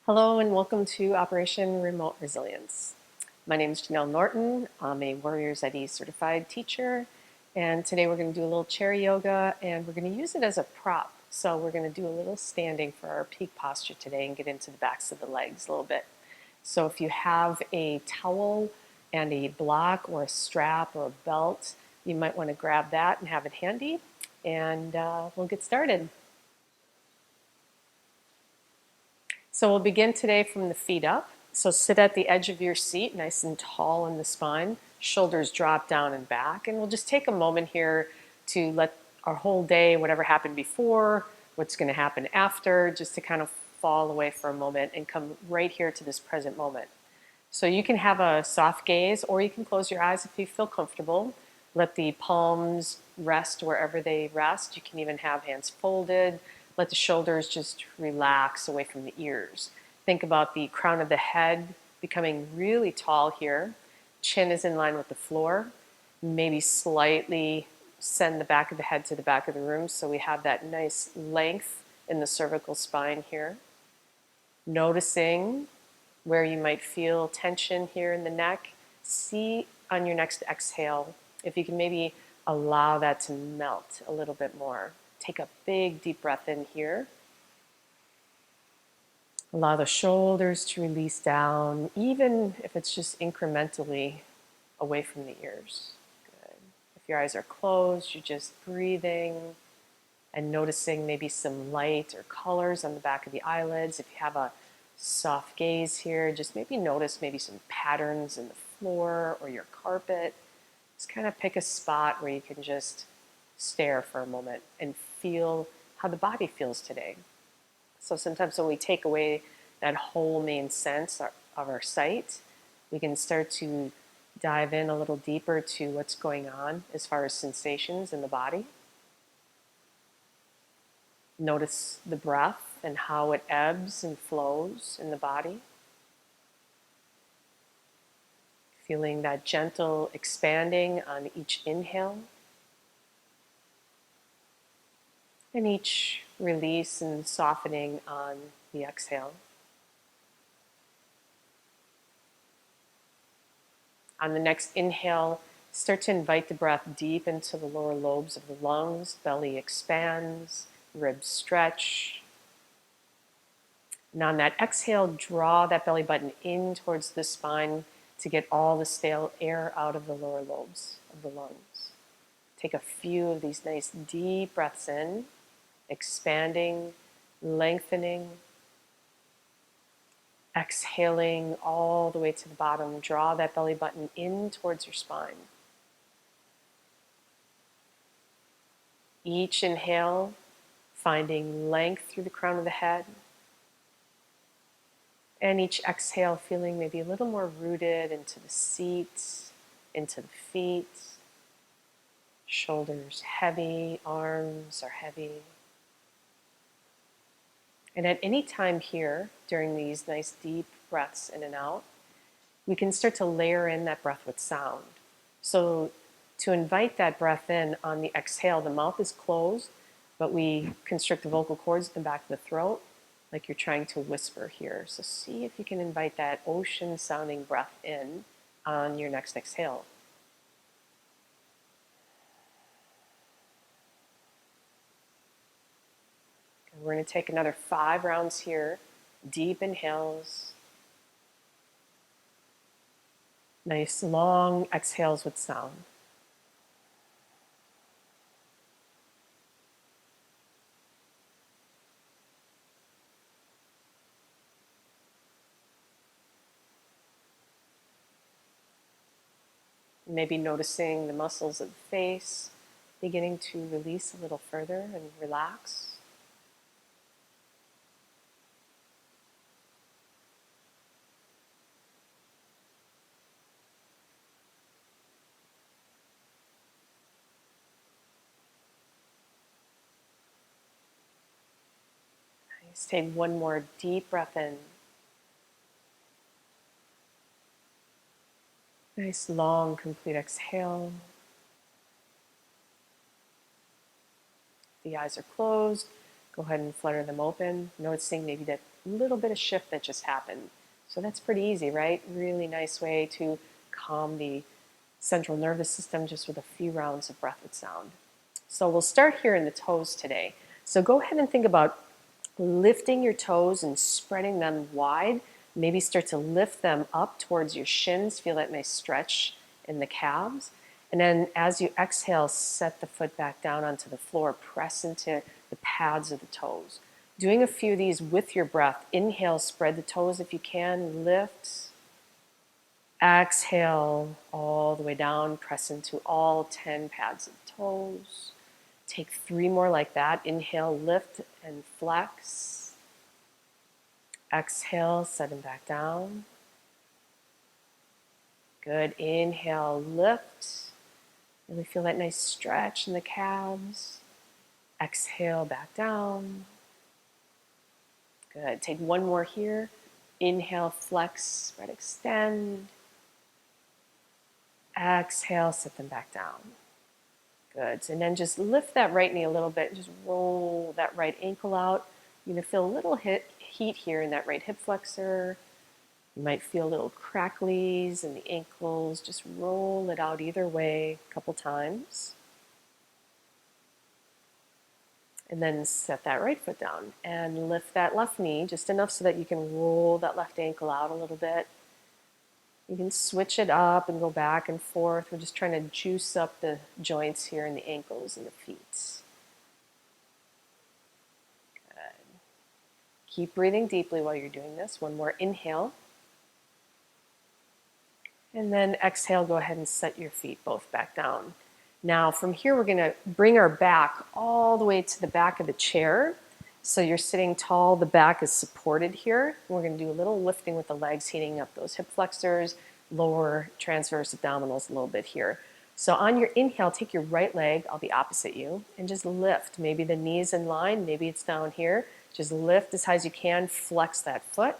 Hello and welcome to Operation Remote Resilience. My name is Janel Norton. I'm a Warriors ID certified teacher, and today we're going to do a little chair yoga and we're going to use it as a prop. So we're going to do a little standing for our peak posture today and get into the backs of the legs a little bit. So if you have a towel and a block or a strap or a belt, you might want to grab that and have it handy, and we'll get started. So we'll begin today from the feet up. So sit at the edge of your seat, nice and tall in the spine, shoulders drop down and back. And we'll just take a moment here to let our whole day, whatever happened before, what's going to happen after, just to kind of fall away for a moment and come right here to this present moment. So you can have a soft gaze or you can close your eyes if you feel comfortable. Let the palms rest wherever they rest. You can even have hands folded. Let the shoulders just relax away from the ears. Think about the crown of the head becoming really tall here. Chin is in line with the floor. Maybe slightly send the back of the head to the back of the room so we have that nice length in the cervical spine here. Noticing where you might feel tension here in the neck. See on your next exhale if you can maybe allow that to melt a little bit more. Take a big deep breath in here. Allow the shoulders to release down, even if it's just incrementally away from the ears. Good. If your eyes are closed, you're just breathing and noticing maybe some light or colors on the back of the eyelids. If you have a soft gaze here, just maybe notice maybe some patterns in the floor or your carpet. Just kind of pick a spot where you can just stare for a moment and feel how the body feels today. So sometimes when we take away that whole main sense of our sight, we can start to dive in a little deeper to what's going on as far as sensations in the body. Notice the breath and how it ebbs and flows in the body. Feeling that gentle expanding on each inhale and each release and softening on the exhale. On the next inhale, start to invite the breath deep into the lower lobes of the lungs. Belly expands, ribs stretch. And on that exhale, draw that belly button in towards the spine to get all the stale air out of the lower lobes of the lungs. Take a few of these nice deep breaths in, expanding, lengthening. Exhaling all the way to the bottom. Draw that belly button in towards your spine. Each inhale, finding length through the crown of the head. And each exhale, feeling maybe a little more rooted into the seat, into the feet. Shoulders heavy, arms are heavy. And at any time here, during these nice deep breaths in and out, we can start to layer in that breath with sound. So to invite that breath in on the exhale, the mouth is closed, but we constrict the vocal cords at the back of the throat, like you're trying to whisper here. So see if you can invite that ocean sounding breath in on your next exhale. And we're going to take another 5 rounds here. Deep inhales. Nice long exhales with sound. Maybe noticing the muscles of the face beginning to release a little further and relax. Nice. Take one more deep breath in. Nice long complete exhale. The eyes are closed. Go ahead and flutter them open, noticing maybe that little bit of shift that just happened. So that's pretty easy, right? Really nice way to calm the central nervous system just with a few rounds of breath with sound. So we'll start here in the toes today. So go ahead and think about lifting your toes and spreading them wide. Maybe start to lift them up towards your shins. Feel that nice stretch in the calves. And then as you exhale, set the foot back down onto the floor. Press into the pads of the toes. Doing a few of these with your breath. Inhale, spread the toes if you can. Lift. Exhale all the way down. Press into all 10 pads of toes. Take 3 more like that. Inhale, lift and flex. Exhale, set them back down. Good. Inhale, lift. Really feel that nice stretch in the calves. Exhale, back down. Good. Take 1 more here. Inhale, flex, spread, extend. Exhale, set them back down. Good. And then just lift that right knee a little bit. Just roll that right ankle out. You're going to feel a little heat here in that right hip flexor. You might feel little cracklies in the ankles. Just roll it out either way a couple times. And then set that right foot down and lift that left knee just enough so that you can roll that left ankle out a little bit. You can switch it up and go back and forth. We're just trying to juice up the joints here in the ankles and the feet. Good. Keep breathing deeply while you're doing this. 1 more inhale. And then exhale, go ahead and set your feet both back down. Now from here, we're going to bring our back all the way to the back of the chair. So you're sitting tall, the back is supported here. We're going to do a little lifting with the legs, heating up those hip flexors, lower transverse abdominals a little bit here. So on your inhale, take your right leg, I'll be opposite you, and just lift. Maybe the knee's in line, maybe it's down here. Just lift as high as you can, flex that foot.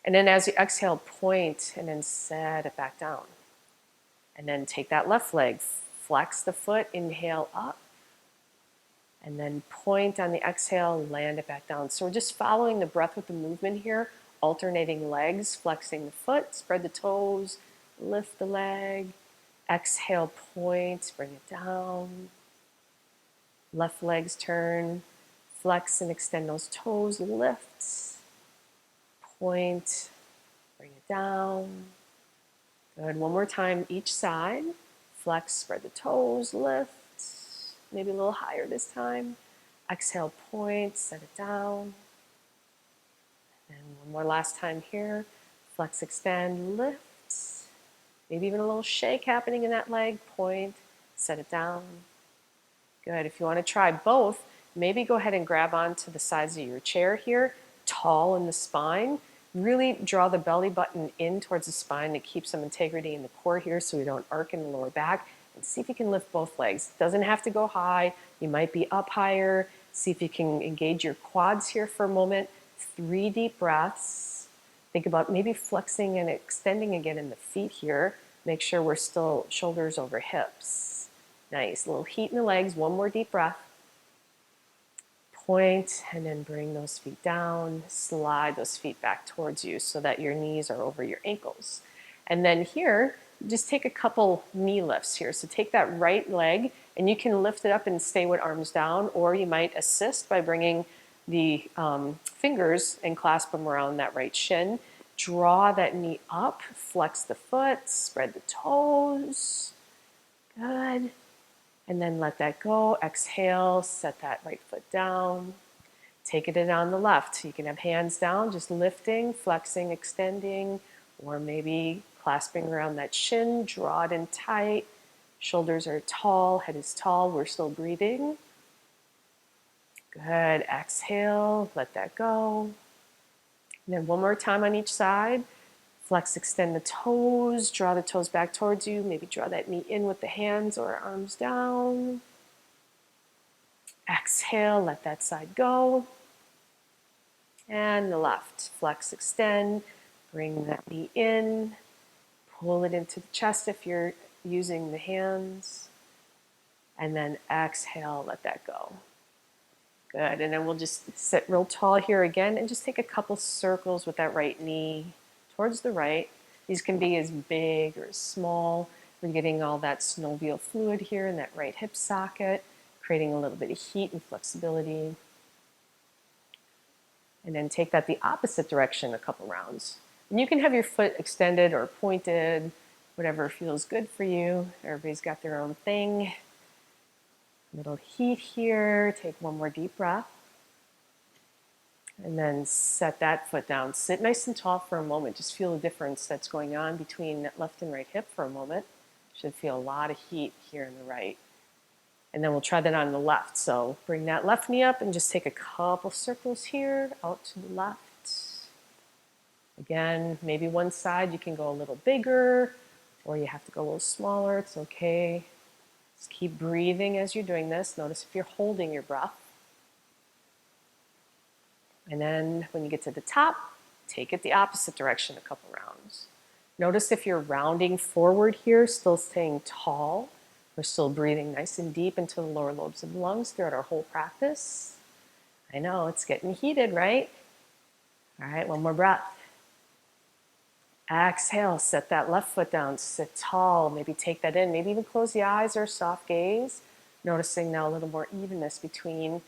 And then as you exhale, point and then set it back down. And then take that left leg, flex the foot, inhale up. And then point on the exhale, land it back down. So we're just following the breath with the movement here, alternating legs, flexing the foot, spread the toes, lift the leg. Exhale, point, bring it down. Left legs turn, flex and extend those toes, lift. Point, bring it down. Good. 1 more time each side. Flex, spread the toes, lift. Maybe a little higher this time. Exhale, point, set it down. And 1 more last time here. Flex, extend, lift. Maybe even a little shake happening in that leg. Point, set it down. Good. If you want to try both, maybe go ahead and grab onto the sides of your chair here, tall in the spine. Really draw the belly button in towards the spine to keep some integrity in the core here so we don't arc in the lower back. And see if you can lift both legs. It doesn't have to go high. You might be up higher. See if you can engage your quads here for a moment. 3 deep breaths. Think about maybe flexing and extending again in the feet here. Make sure we're still shoulders over hips. Nice. A little heat in the legs. 1 more deep breath. Point and then bring those feet down. Slide those feet back towards you so that your knees are over your ankles. And then here, just take a couple knee lifts here. So take that right leg and you can lift it up and stay with arms down, or you might assist by bringing the fingers and clasp them around that right shin. Draw that knee up, flex the foot, spread the toes. Good. And then let that go. Exhale, set that right foot down. Take it in on the left. You can have hands down, just lifting, flexing, extending, or maybe clasping around that shin, draw it in tight. Shoulders are tall, head is tall, we're still breathing. Good, exhale, let that go. And then 1 more time on each side. Flex, extend the toes, draw the toes back towards you. Maybe draw that knee in with the hands or arms down. Exhale, let that side go. And the left, flex, extend, bring that knee in. Pull it into the chest if you're using the hands. And then exhale, let that go. Good, and then we'll just sit real tall here again and just take a couple circles with that right knee towards the right. These can be as big or as small. We're getting all that synovial fluid here in that right hip socket, creating a little bit of heat and flexibility. And then take that the opposite direction a couple rounds. And you can have your foot extended or pointed, whatever feels good for you. Everybody's got their own thing. Little heat here. Take one more deep breath. And then set that foot down. Sit nice and tall for a moment. Just feel the difference that's going on between that left and right hip for a moment. Should feel a lot of heat here in the right. And then we'll try that on the left. So bring that left knee up and just take a couple circles here out to the left. Again, maybe one side you can go a little bigger or you have to go a little smaller. It's okay. Just keep breathing as you're doing this. Notice if you're holding your breath. And then when you get to the top, take it the opposite direction a couple rounds. Notice if you're rounding forward here, still staying tall. We're still breathing nice and deep into the lower lobes of the lungs throughout our whole practice. I know, it's getting heated, right? All right, one more breath. Exhale, set that left foot down, sit tall, maybe take that in, maybe even close the eyes or soft gaze. Noticing now a little more evenness between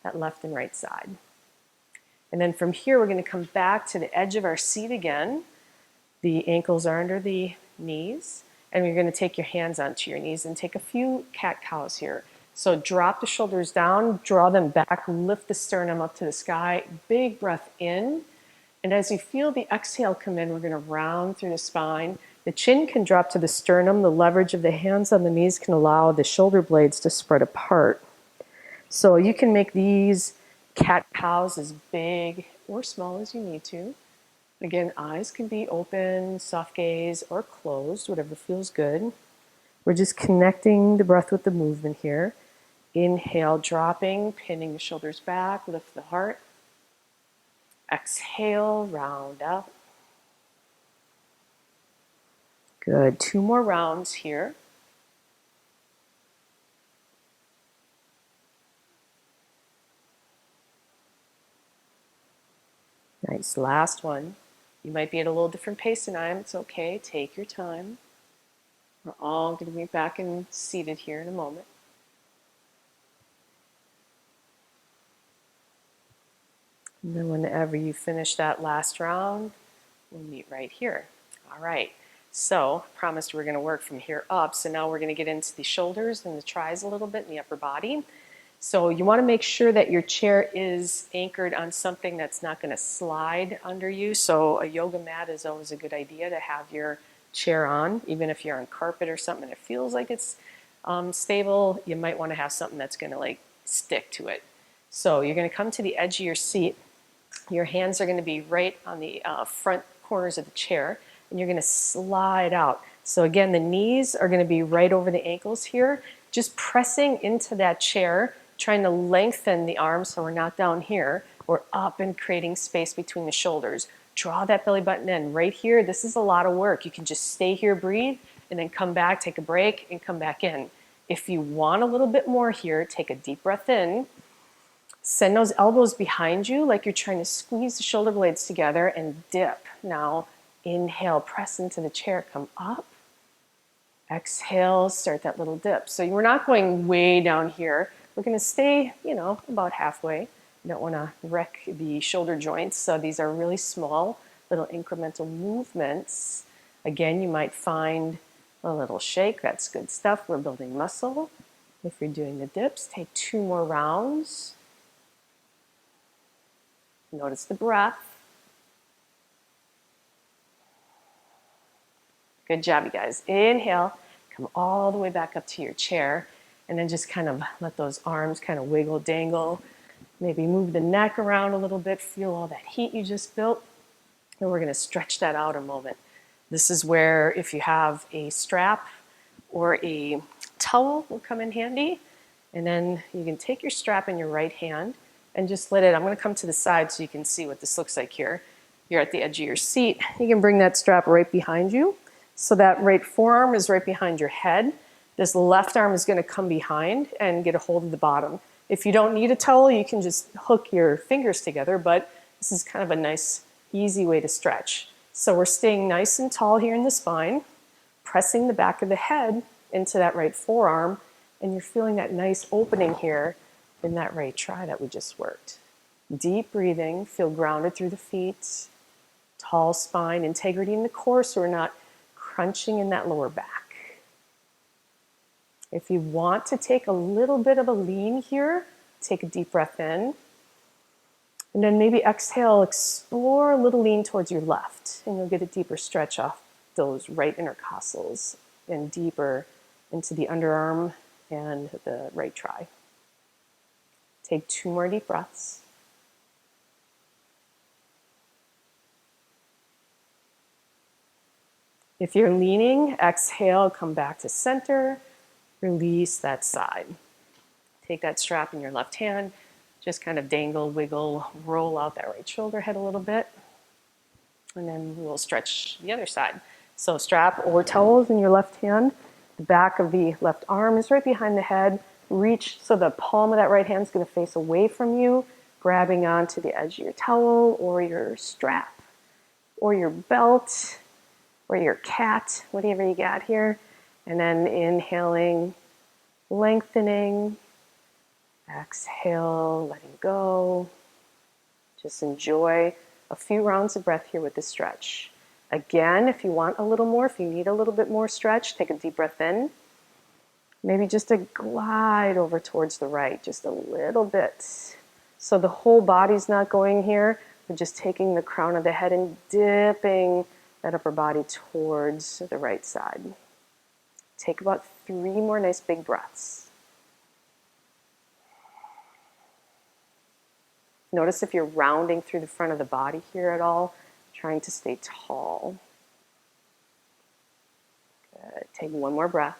that left and right side. And then from here, we're going to come back to the edge of our seat again. The ankles are under the knees. And you're going to take your hands onto your knees and take a few cat-cows here. So drop the shoulders down, draw them back, lift the sternum up to the sky. Big breath in. And as you feel the exhale come in, we're going to round through the spine. The chin can drop to the sternum. The leverage of the hands on the knees can allow the shoulder blades to spread apart. So you can make these cat-cows as big or small as you need to. Again, eyes can be open, soft gaze, or closed, whatever feels good. We're just connecting the breath with the movement here. Inhale, dropping, pinning the shoulders back, lift the heart. Exhale, round up. Good, 2 more rounds here. Nice, last one. You might be at a little different pace than I am. It's okay, take your time. We're all going to be back and seated here in a moment. And then whenever you finish that last round, we'll meet right here. All right, so promised we're going to work from here up. So now we're going to get into the shoulders and the tris a little bit in the upper body. So you want to make sure that your chair is anchored on something that's not going to slide under you. So a yoga mat is always a good idea to have your chair on, even if you're on carpet or something that feels like it's stable. You might want to have something that's going to like stick to it. So you're going to come to the edge of your seat. Your hands are going to be right on the front corners of the chair, and you're going to slide out. So again, the knees are going to be right over the ankles here, just pressing into that chair, trying to lengthen the arms so we're not down here. We're up and creating space between the shoulders. Draw that belly button in. Right here, this is a lot of work. You can just stay here, breathe, and then come back, take a break, and come back in. If you want a little bit more here, take a deep breath in. Send those elbows behind you like you're trying to squeeze the shoulder blades together and dip. Now, inhale, press into the chair, come up. Exhale, start that little dip. So we're not going way down here. We're going to stay, about halfway. You don't want to wreck the shoulder joints. So these are really small, little incremental movements. Again, you might find a little shake. That's good stuff. We're building muscle. If you're doing the dips, take 2 more rounds. Notice the breath. Good job, you guys. Inhale, come all the way back up to your chair, and then just kind of let those arms kind of wiggle, dangle. Maybe move the neck around a little bit, feel all that heat you just built. And we're going to stretch that out a moment. This is where if you have a strap or a towel will come in handy. And then you can take your strap in your right hand and just let it, I'm going to come to the side so you can see what this looks like here. You're at the edge of your seat. You can bring that strap right behind you. So that right forearm is right behind your head. This left arm is going to come behind and get a hold of the bottom. If you don't need a towel, you can just hook your fingers together, but this is kind of a nice, easy way to stretch. So we're staying nice and tall here in the spine, pressing the back of the head into that right forearm, and you're feeling that nice opening here in that right tri that we just worked. Deep breathing, feel grounded through the feet, tall spine, integrity in the core so we're not crunching in that lower back. If you want to take a little bit of a lean here, take a deep breath in. And then maybe exhale, explore a little lean towards your left. And you'll get a deeper stretch off those right intercostals and deeper into the underarm and the right tri. Take 2 more deep breaths. If you're leaning, exhale, come back to center. Release that side. Take that strap in your left hand, just kind of dangle, wiggle, roll out that right shoulder head a little bit. And then we'll stretch the other side. So strap or towels in your left hand. The back of the left arm is right behind the head. Reach so the palm of that right hand is going to face away from you, grabbing onto the edge of your towel or your strap or your belt or your cat, whatever you got here. And then inhaling, lengthening, exhale, letting go. Just enjoy a few rounds of breath here with this stretch. Again, if you want a little more, if you need a little bit more stretch, take a deep breath in. Maybe just a glide over towards the right, just a little bit. So the whole body's not going here. We're just taking the crown of the head and dipping that upper body towards the right side. Take about 3 more nice big breaths. Notice if you're rounding through the front of the body here at all, trying to stay tall. Good. Take 1 more breath.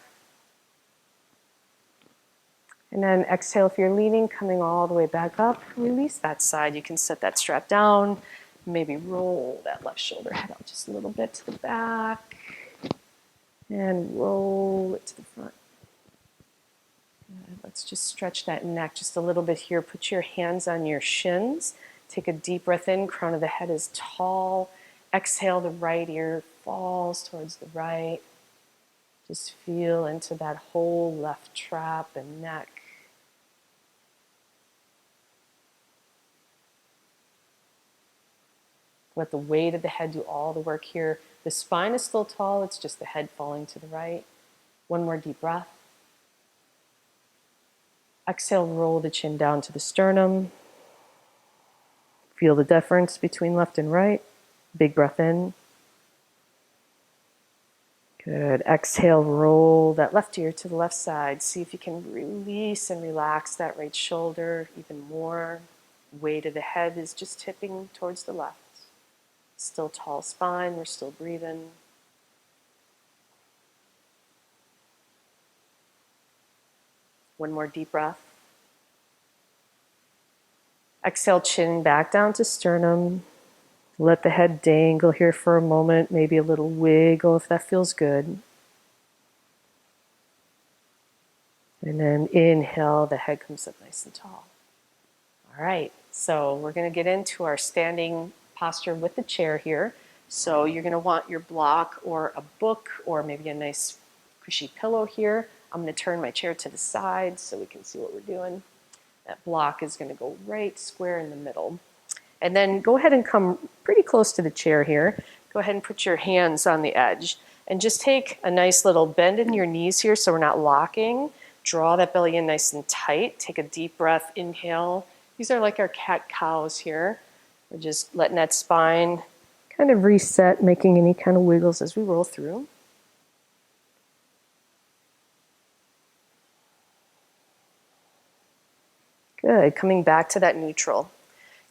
And then exhale if you're leaning, coming all the way back up. Release that side. You can set that strap down. Maybe roll that left shoulder head out just a little bit to the back. And roll it to the front. Good. Let's just stretch that neck just a little bit here. Put your hands on your shins. Take a deep breath in. Crown of the head is tall. Exhale, the right ear falls towards the right. Just feel into that whole left trap and neck. Let the weight of the head do all the work here. The spine is still tall, it's just the head falling to the right. 1 more deep breath. Exhale, roll the chin down to the sternum. Feel the difference between left and right. Big breath in. Good. Exhale, roll that left ear to the left side. See if you can release and relax that right shoulder even more. Weight of the head is just tipping towards the left. Still tall spine, we're still breathing. One more deep breath. Exhale, chin back down to sternum. Let the head dangle here for a moment, maybe a little wiggle if that feels good. And then inhale, the head comes up nice and tall. All right, so we're going to get into our standing posture with the chair here. So you're going to want your block or a book or maybe a nice cushy pillow here. I'm going to turn my chair to the side so we can see what we're doing. That block is going to go right square in the middle. And then go ahead and come pretty close to the chair here. Go ahead and put your hands on the edge. And just take a nice little bend in your knees here so we're not locking. Draw that belly in nice and tight. Take a deep breath, inhale. These are like our cat-cows here. We're just letting that spine kind of reset, making any kind of wiggles as we roll through. Good, coming back to that neutral.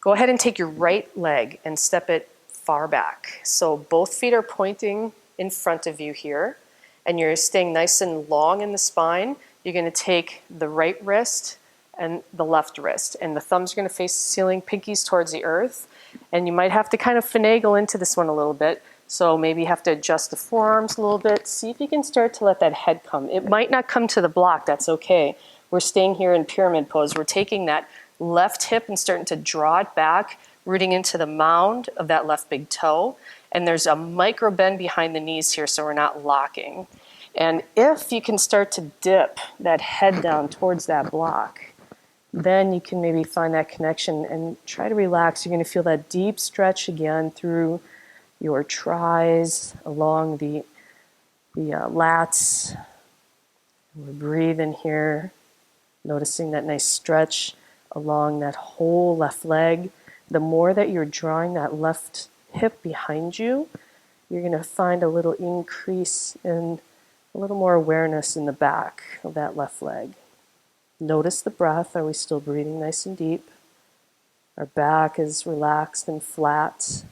Go ahead and take your right leg and step it far back. So both feet are pointing in front of you here, and you're staying nice and long in the spine. You're going to take the right wrist and the left wrist, and the thumbs are going to face the ceiling, pinkies towards the earth. And you might have to kind of finagle into this one a little bit. So maybe you have to adjust the forearms a little bit. See if you can start to let that head come. It might not come to the block, that's okay. we're staying here in pyramid pose. We're taking that left hip and starting to draw it back, rooting into the mound of that left big toe. And there's a micro bend behind the knees here, so we're not locking. And if you can start to dip that head down towards that block, then you can maybe find that connection and try to relax. You're going to feel that deep stretch again through your tries, along the lats. We're breathing here, noticing that nice stretch along that whole left leg. The more that you're drawing that left hip behind you, you're going to find a little increase in a little more awareness in the back of that left leg. Notice the breath. Are we still breathing nice and deep? Our back is relaxed and flat.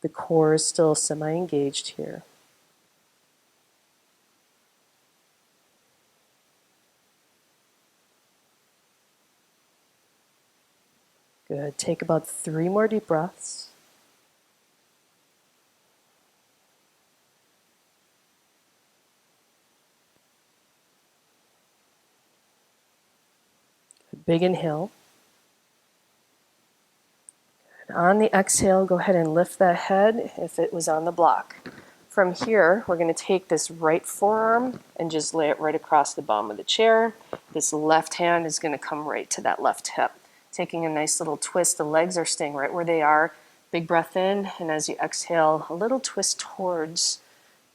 The core is still semi-engaged here. Good. Take about 3 more deep breaths. Big inhale. And on the exhale, go ahead and lift that head if it was on the block. From here, we're going to take this right forearm and just lay it right across the bottom of the chair. This left hand is going to come right to that left hip. Taking a nice little twist, the legs are staying right where they are. Big breath in, and as you exhale, a little twist towards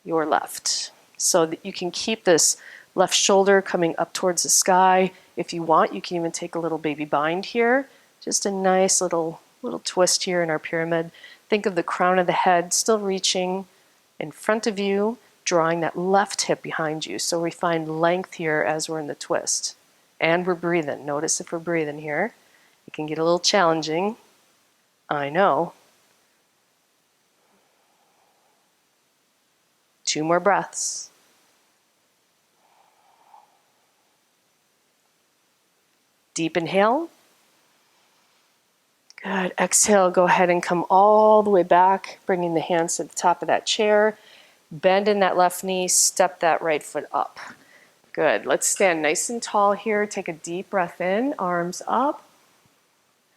your left. So that you can keep this left shoulder coming up towards the sky. If you want, you can even take a little baby bind here. Just a nice little twist here in our pyramid. Think of the crown of the head still reaching in front of you, drawing that left hip behind you. So we find length here as we're in the twist. And we're breathing. Notice if we're breathing here. It can get a little challenging. I know. 2 more breaths. Deep inhale. Good. Exhale, go ahead and come all the way back, bringing the hands to the top of that chair. Bend in that left knee, step that right foot up. Good. Let's stand nice and tall here. Take a deep breath in, arms up.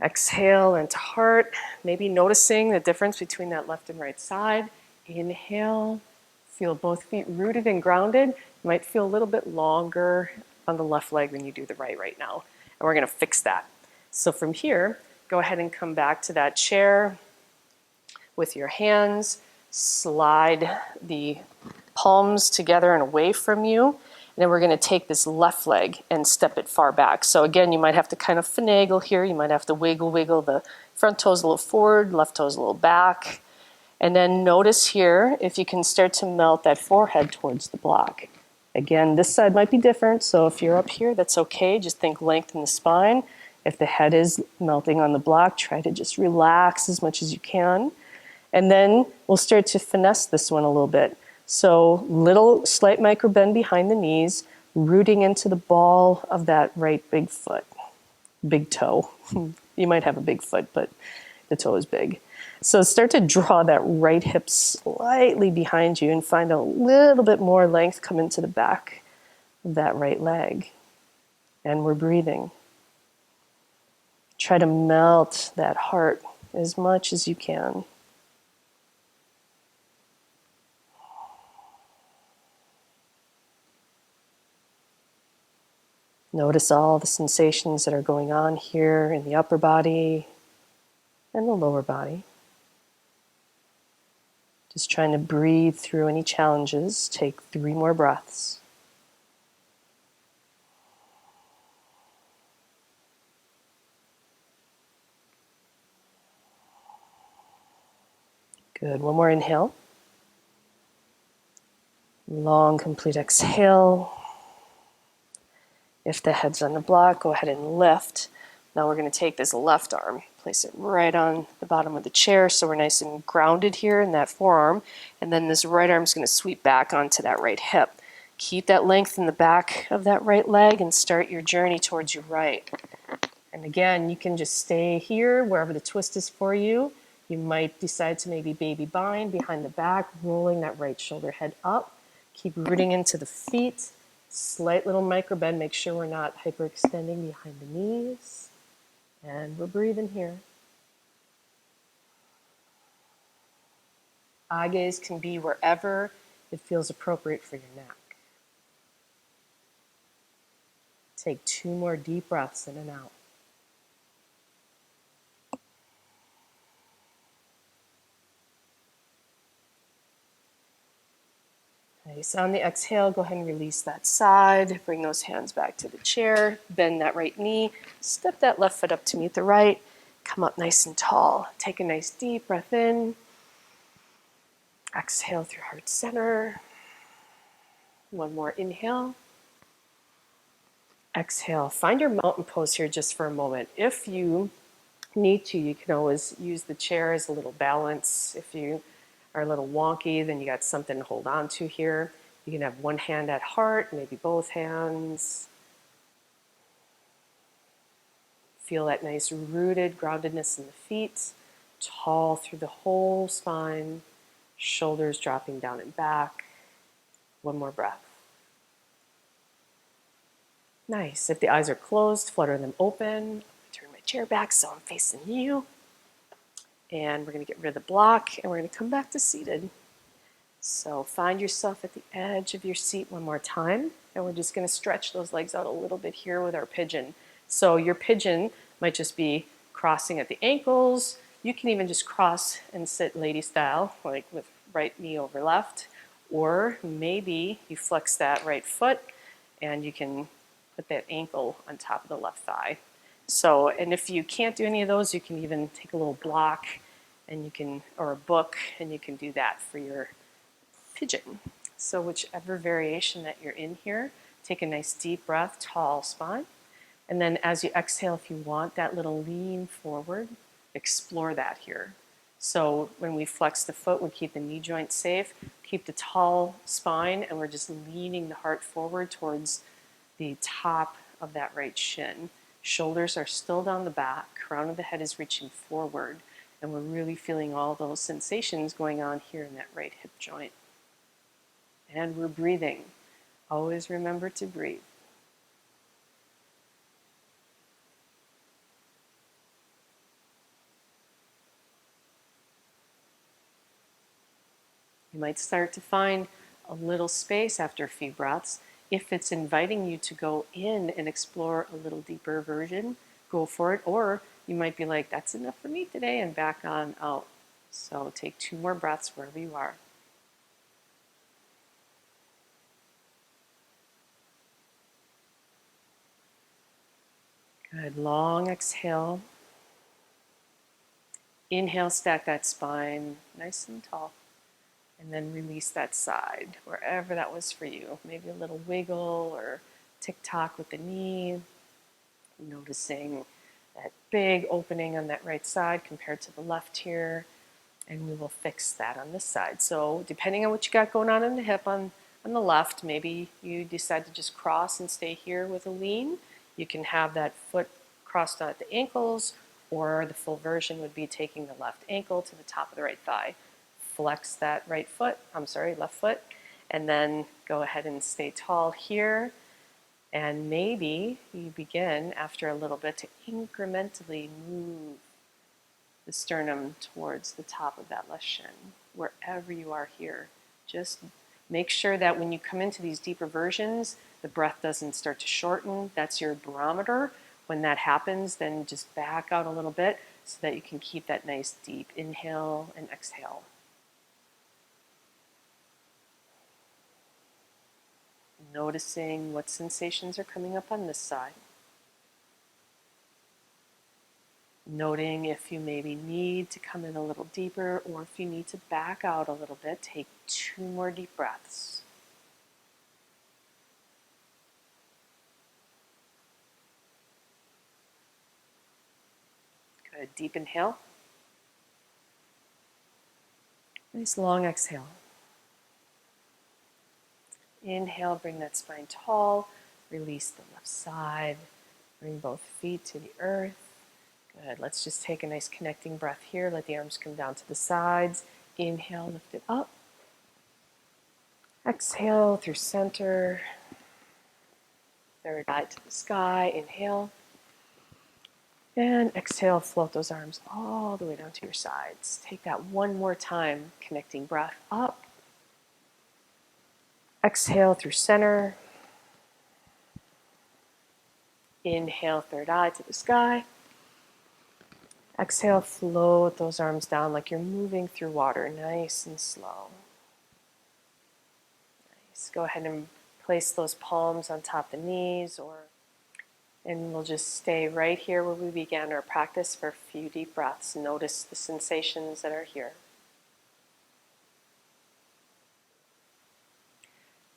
Exhale into heart, maybe noticing the difference between that left and right side. Inhale, feel both feet rooted and grounded. You might feel a little bit longer on the left leg than you do the right now. And we're going to fix that. So from here, go ahead and come back to that chair with your hands. Slide the palms together and away from you. And then we're going to take this left leg and step it far back. So again, you might have to kind of finagle here. You might have to wiggle the front toes a little forward, left toes a little back. And then notice here if you can start to melt that forehead towards the block. Again, this side might be different. So if you're up here, that's okay. Just think length in the spine. If the head is melting on the block, try to just relax as much as you can. And then we'll start to finesse this one a little bit. So little slight micro bend behind the knees, rooting into the ball of that right big foot, big toe. You might have a big foot, but the toe is big. So start to draw that right hip slightly behind you and find a little bit more length come into the back of that right leg. And we're breathing. Try to melt that heart as much as you can. Notice all the sensations that are going on here in the upper body and the lower body. Just trying to breathe through any challenges. Take 3 more breaths. Good. 1 more inhale. Long, complete exhale. If the head's on the block, go ahead and lift. Now we're going to take this left arm, place it right on the bottom of the chair so we're nice and grounded here in that forearm. And then this right arm is going to sweep back onto that right hip. Keep that length in the back of that right leg and start your journey towards your right. And again, you can just stay here wherever the twist is for you. You might decide to maybe baby bind behind the back, rolling that right shoulder head up. Keep rooting into the feet. Slight little micro bend. Make sure we're not hyperextending behind the knees. And we're breathing here. Eye gaze can be wherever it feels appropriate for your neck. Take 2 more deep breaths in and out. Nice. On the exhale, go ahead and release that side. Bring those hands back to the chair. Bend that right knee. Step that left foot up to meet the right. Come up nice and tall. Take a nice deep breath in. Exhale through heart center. One more inhale. Exhale. Find your mountain pose here just for a moment. If you need to, you can always use the chair as a little balance. If you are a little wonky, then you got something to hold on to here. You can have one hand at heart, maybe both hands. Feel that nice rooted groundedness in the feet, tall through the whole spine, shoulders dropping down and back. One more breath. Nice. If the eyes are closed, flutter them open. Turn my chair back so I'm facing you. And we're going to get rid of the block, and we're going to come back to seated. So find yourself at the edge of your seat one more time, and we're just going to stretch those legs out a little bit here with our pigeon. So your pigeon might just be crossing at the ankles. You can even just cross and sit lady style, like with right knee over left, or maybe you flex that right foot and you can put that ankle on top of the left thigh. So, and if you can't do any of those, you can even take a little block and you can, or a book, and you can do that for your pigeon. So whichever variation that you're in here, take a nice deep breath, tall spine. And then as you exhale, if you want that little lean forward, explore that here. So when we flex the foot, we keep the knee joint safe, keep the tall spine, and we're just leaning the heart forward towards the top of that right shin. Shoulders are still down the back, crown of the head is reaching forward, and we're really feeling all those sensations going on here in that right hip joint. And we're breathing. Always remember to breathe. You might start to find a little space after a few breaths. If it's inviting you to go in and explore a little deeper version, go for it. Or you might be like, that's enough for me today, and back on out. So take 2 more breaths wherever you are. Good. Long exhale. Inhale, stack that spine nice and tall. And then release that side, wherever that was for you. Maybe a little wiggle or tick-tock with the knee. Noticing that big opening on that right side compared to the left here. And we will fix that on this side. So depending on what you got going on the hip on the left, maybe you decide to just cross and stay here with a lean. You can have that foot crossed out at the ankles, or the full version would be taking the left ankle to the top of the right thigh. Flex that left foot, and then go ahead and stay tall here. And maybe you begin after a little bit to incrementally move the sternum towards the top of that left shin, wherever you are here. Just make sure that when you come into these deeper versions, the breath doesn't start to shorten. That's your barometer. When that happens, then just back out a little bit so that you can keep that nice deep inhale and exhale. Noticing what sensations are coming up on this side. Noting if you maybe need to come in a little deeper, or if you need to back out a little bit. Take 2 more deep breaths. Good. Deep inhale. Nice long exhale. Inhale, bring that spine tall. Release the left side. Bring both feet to the earth. Good. Let's just take a nice connecting breath here. Let the arms come down to the sides. Inhale, lift it up. Exhale through center. Third eye to the sky, inhale. And exhale, float those arms all the way down to your sides. Take that one more time, connecting breath up. Exhale through center. Inhale, third eye to the sky. Exhale, float those arms down like you're moving through water, nice and slow. Nice. Go ahead and place those palms on top of the knees, and we'll just stay right here where we began our practice for a few deep breaths. Notice the sensations that are here.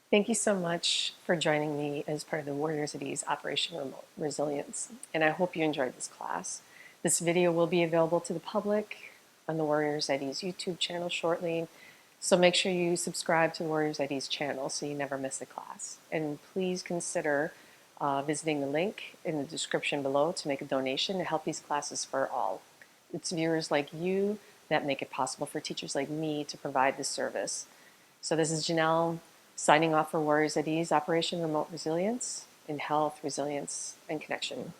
Thank you so much for joining me as part of the Warriors at Ease Operation Remote Resilience, and I hope you enjoyed this class. This video will be available to the public on the Warriors at Ease YouTube channel shortly, so make sure you subscribe to the Warriors at Ease channel so you never miss a class. And please consider visiting the link in the description below to make a donation to help these classes for all. It's viewers like you that make it possible for teachers like me to provide this service. So this is Janelle signing off for Warriors at Ease, Operation Remote Resilience in Health, Resilience, and Connection.